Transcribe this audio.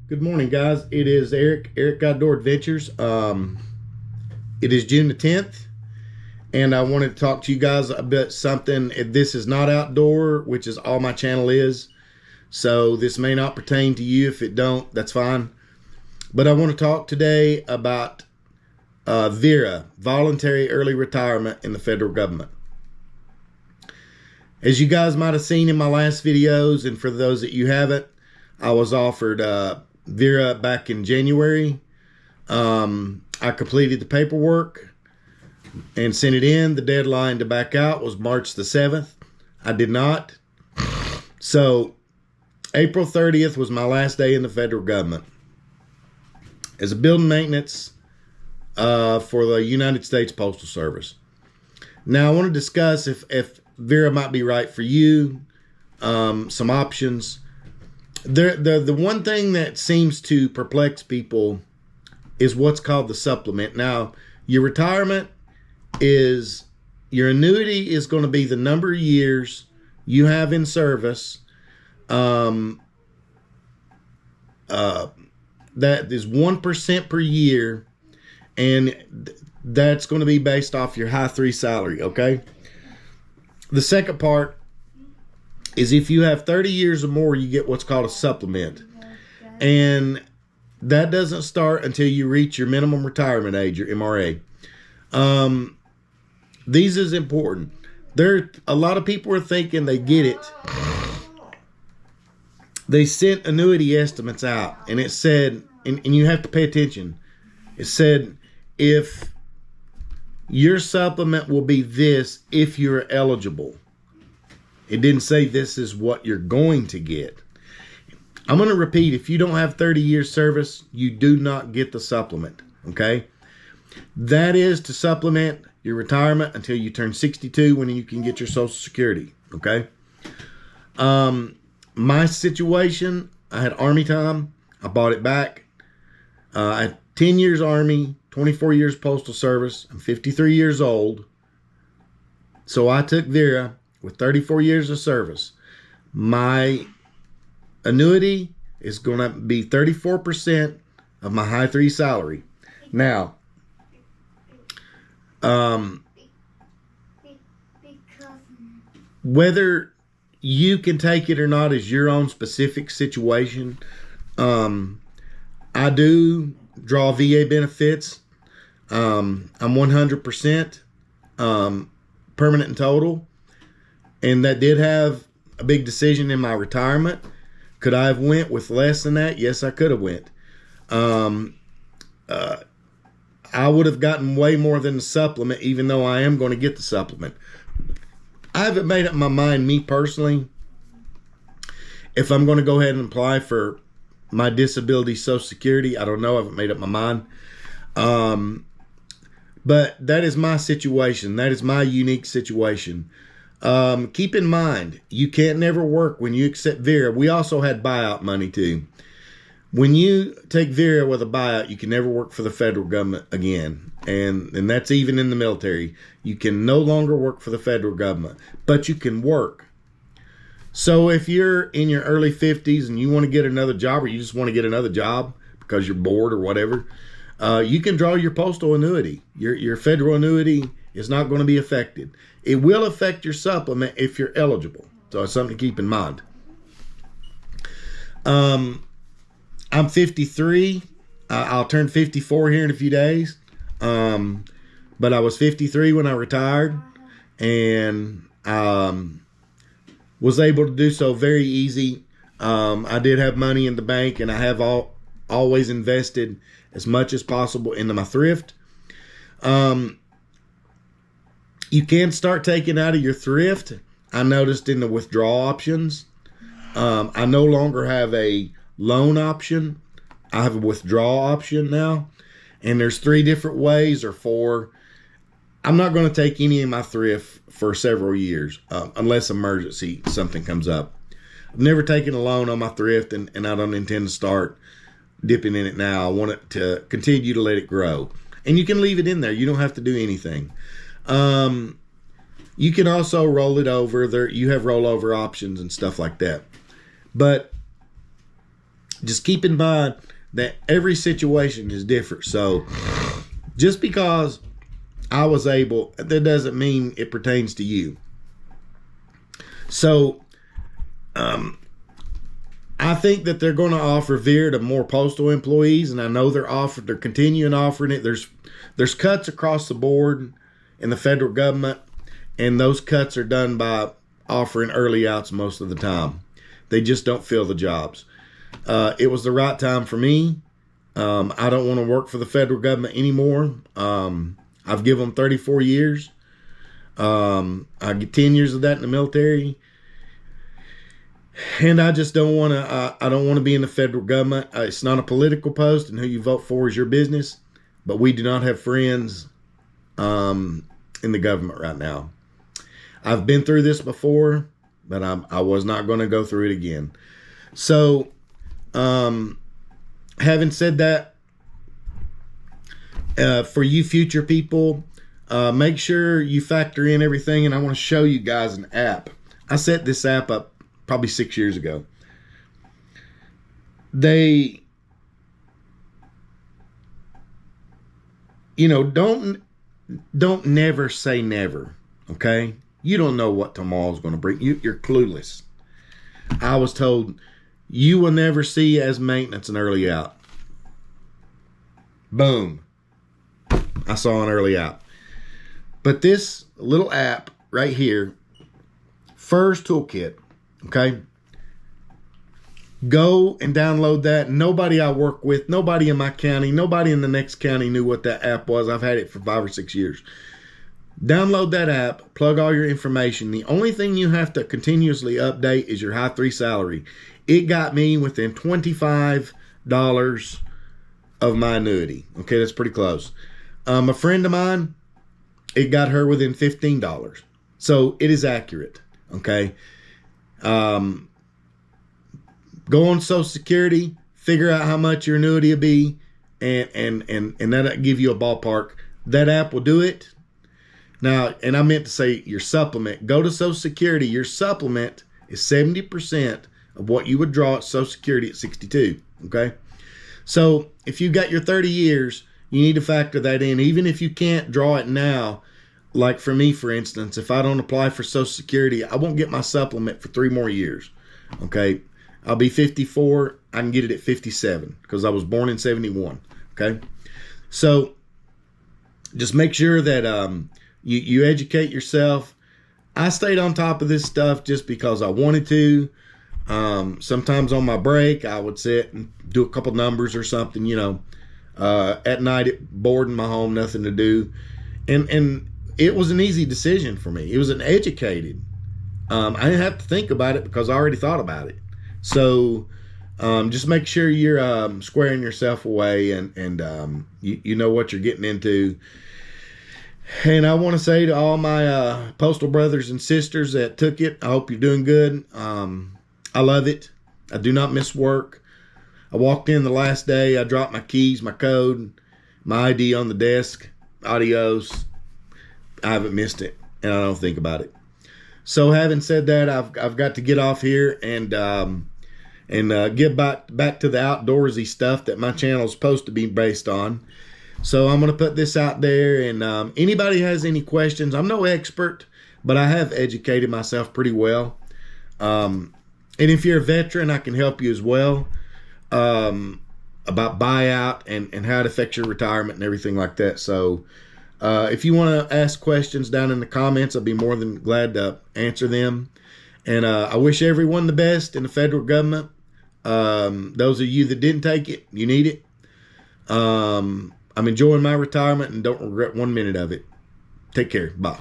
Good morning, guys. It is Eric Outdoor Adventures. It is June the 10th, and I wanted to talk to you guys about something. This is not outdoor, which is all my channel is. So this may not pertain to you. If it don't, that's fine. But I want to talk today about VERA, Voluntary Early Retirement in the federal government. As you guys might have seen in my last videos, and for those that you haven't, I was offered VERA back in January. I completed the paperwork and sent it in. The deadline to back out was March the 7th. I did not. So April 30th was my last day in the federal government as a building maintenance for the United States Postal Service. Now I want to discuss if VERA might be right for you, some options. The one thing that seems to perplex people is what's called the supplement. Now, your retirement is, your annuity is going to be the number of years you have in service. That is 1% per year, and that's going to be based off your high 3 salary, okay? The second part is if you have 30 years or more, you get what's called a supplement. And that doesn't start until you reach your minimum retirement age, your MRA. These is important. A lot of people are thinking they get it. They sent annuity estimates out, and it said, and you have to pay attention, it said if your supplement will be this if you're eligible. It didn't say this is what you're going to get. I'm going to repeat, if you don't have 30 years service, you do not get the supplement, okay? That is to supplement your retirement until you turn 62 when you can get your Social Security, okay? My situation, I had Army time. I bought it back. I had 10 years Army, 24 years Postal Service. I'm 53 years old. So I took VERA with 34 years of service. My annuity is going to be 34% of my high 3 salary. Now, whether you can take it or not is your own specific situation. I do draw VA benefits. I'm 100% permanent and total. And that did have a big decision in my retirement. Could I have went with less than that? Yes, I could have went. I would have gotten way more than the supplement, even though I am going to get the supplement. I haven't made up my mind, me personally, if I'm going to go ahead and apply for my disability Social Security. I don't know. I haven't made up my mind. But that is my situation. That is my unique situation. Keep in mind, you can't never work when you accept VERA. We also had buyout money too. When you take VERA with a buyout, you can never work for the federal government again. And that's even in the military. You can no longer work for the federal government, but you can work. So if you're in your early 50s and you want to get another job, or you just want to get another job because you're bored or whatever, you can draw your postal annuity. Your federal annuity is not going to be affected. It will affect your supplement if you're eligible. So it's something to keep in mind. I'm 53. I'll turn 54 here in a few days. But I was 53 when I retired, and was able to do so very easy. I did have money in the bank, and I have always invested as much as possible into my thrift. You can start taking out of your thrift. I noticed in the withdrawal options, I no longer have a loan option. I have a withdrawal option now. And there's 3 different ways or 4. I'm not going to take any of my thrift for several years, unless emergency, something comes up. I've never taken a loan on my thrift, and I don't intend to start dipping in it now. I want it to continue to let it grow. And you can leave it in there. You don't have to do anything. You can also roll it over. You have rollover options and stuff like that. But just keep in mind that every situation is different. So just because I was able, that doesn't mean it pertains to you. So I think that they're going to offer VERA to more postal employees, and I know they're continuing offering it. There's cuts across the board in the federal government, and those cuts are done by offering early outs most of the time. They just don't fill the jobs. It was the right time for me. I don't want to work for the federal government anymore. I've given them 34 years. I get 10 years of that in the military. And I just don't want to, I don't want to be in the federal government. It's not a political post, and who you vote for is your business. But we do not have friends in the government right now. I've been through this before, but I was not going to go through it again. So, having said that, for you future people, make sure you factor in everything. And I want to show you guys an app. I set this app up probably 6 years ago. They, don't never say never, okay? You don't know what tomorrow's going to bring. You're clueless. I was told you will never see as maintenance an early out. Boom. I saw an early out. But this little app right here, FERS Toolkit, okay? Go and download that. Nobody I work with, nobody in my county, nobody in the next county knew what that app was. I've had it for 5 or 6 years. Download that app, plug all your information. The only thing you have to continuously update is your high 3 salary. It got me within $25 of my annuity. Okay, that's pretty close. A friend of mine, it got her within $15. So it is accurate. Okay. Go on Social Security, figure out how much your annuity will be, and that'll give you a ballpark. That app will do it. Now, and I meant to say your supplement. Go to Social Security. Your supplement is 70% of what you would draw at Social Security at 62. Okay? So if you got your 30 years, you need to factor that in. Even if you can't draw it now, like for me, for instance, if I don't apply for Social Security, I won't get my supplement for 3 more years. Okay? I'll be 54. I can get it at 57 because I was born in 71. Okay? So just make sure that you educate yourself. I stayed on top of this stuff just because I wanted to. Sometimes on my break, I would sit and do a couple numbers or something, at night, bored in my home, nothing to do. And it was an easy decision for me. It was an educated. I didn't have to think about it because I already thought about it. So just make sure you're squaring yourself away and you know what you're getting into. And I want to say to all my postal brothers and sisters that took it, I hope you're doing good. I love it. I do not miss work. I walked in the last day. I dropped my keys, my code, my ID on the desk. Adios. I haven't missed it, and I don't think about it. So having said that, I've got to get off here and get back to the outdoorsy stuff that my channel is supposed to be based on. So I'm going to put this out there, and anybody has any questions, I'm no expert, but I have educated myself pretty well. And if you're a veteran, I can help you as well about buyout and how it affects your retirement and everything like that. So if you want to ask questions down in the comments, I'll be more than glad to answer them. And I wish everyone the best in the federal government. Those of you that didn't take it, you need it. I'm enjoying my retirement and don't regret 1 minute of it. Take care. Bye.